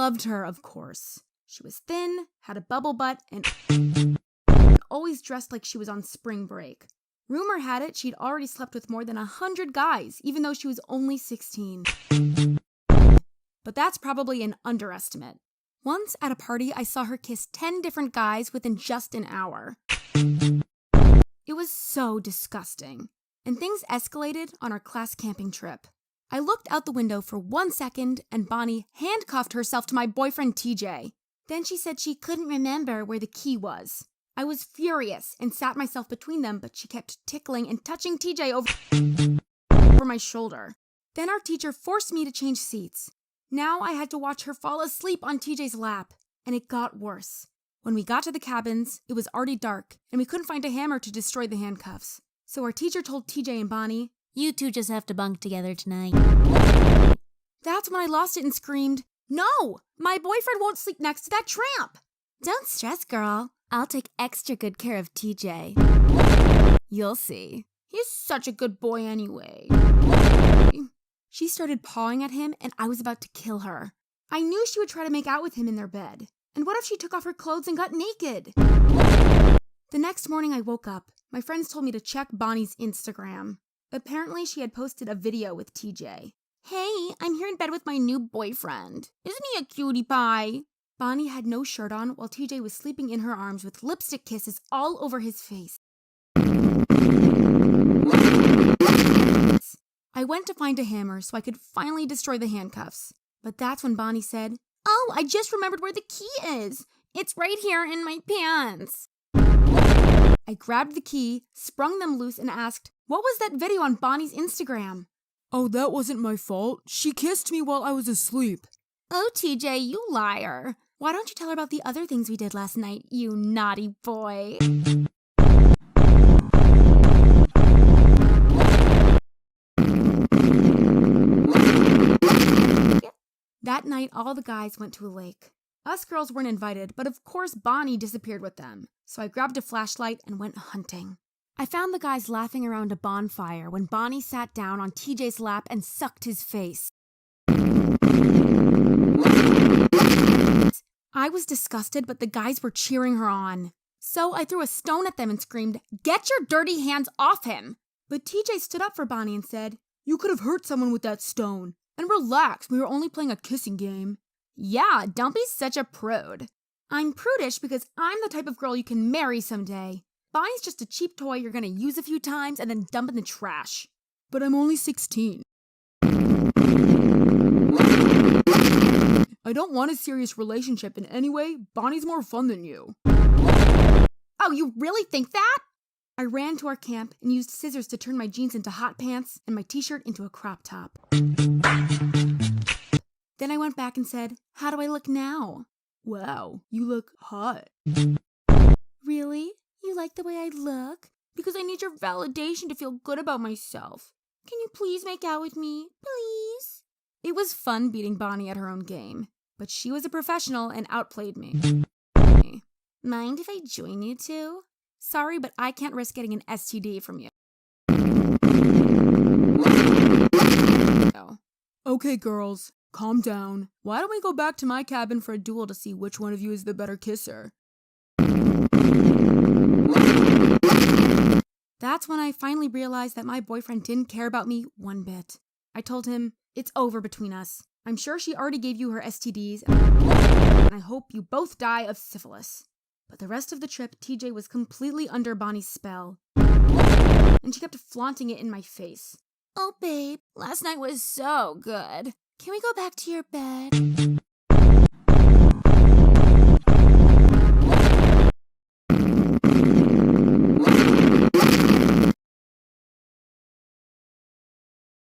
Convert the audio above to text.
loved her, of course. She was thin, had a bubble butt, and always dressed like she was on spring break. Rumor had it she'd already slept with more than 100 guys, even though she was only 16. But that's probably an underestimate. Once at a party, I saw her kiss 10 different guys within just an hour. It was so disgusting. And things escalated on our class camping trip. I looked out the window for 1 second and Bonnie handcuffed herself to my boyfriend TJ. Then she said she couldn't remember where the key was. I was furious and sat myself between them, but she kept tickling and touching TJ over my shoulder. Then our teacher forced me to change seats. Now I had to watch her fall asleep on TJ's lap, and it got worse. When we got to the cabins, it was already dark, and we couldn't find a hammer to destroy the handcuffs. So our teacher told TJ and Bonnie, "You two just have to bunk together tonight." That's when I lost it and screamed, "No! My boyfriend won't sleep next to that tramp!" "Don't stress, girl. I'll take extra good care of TJ. You'll see. He's such a good boy anyway." She started pawing at him, and I was about to kill her. I knew she would try to make out with him in their bed. And what if she took off her clothes and got naked? The next morning I woke up. My friends told me to check Bonnie's Instagram. Apparently she had posted a video with TJ. "Hey, I'm here in bed with my new boyfriend. Isn't he a cutie pie?" Bonnie had no shirt on while TJ was sleeping in her arms with lipstick kisses all over his face. I went to find a hammer so I could finally destroy the handcuffs. But that's when Bonnie said, "Oh, I just remembered where the key is. It's right here in my pants." I grabbed the key, sprung them loose, and asked, "What was that video on Bonnie's Instagram?" "Oh, that wasn't my fault. She kissed me while I was asleep." "Oh, TJ, you liar. Why don't you tell her about the other things we did last night, you naughty boy?" That night, all the guys went to a lake. Us girls weren't invited, but of course Bonnie disappeared with them. So I grabbed a flashlight and went hunting. I found the guys laughing around a bonfire when Bonnie sat down on TJ's lap and sucked his face. I was disgusted, but the guys were cheering her on. So I threw a stone at them and screamed, "Get your dirty hands off him!" But TJ stood up for Bonnie and said, "You could have hurt someone with that stone. And relax, we were only playing a kissing game." "Yeah, don't be such a prude." "I'm prudish because I'm the type of girl you can marry someday. Bonnie's just a cheap toy you're gonna use a few times and then dump in the trash." "But I'm only 16. I don't want a serious relationship in any way. Bonnie's more fun than you." "Oh, you really think that?" I ran to our camp and used scissors to turn my jeans into hot pants and my t-shirt into a crop top. Then I went back and said, "How do I look now?" "Wow, you look hot." "Really? You like the way I look? Because I need your validation to feel good about myself. Can you please make out with me? Please?" It was fun beating Bonnie at her own game, but she was a professional and outplayed me. "Mind if I join you two?" "Sorry, but I can't risk getting an STD from you." "Okay, girls, calm down. Why don't we go back to my cabin for a duel to see which one of you is the better kisser?" That's when I finally realized that my boyfriend didn't care about me one bit. I told him, "It's over between us. I'm sure she already gave you her STDs, and I hope you both die of syphilis." But the rest of the trip, TJ was completely under Bonnie's spell. And she kept flaunting it in my face. "Oh, babe, last night was so good. Can we go back to your bed?"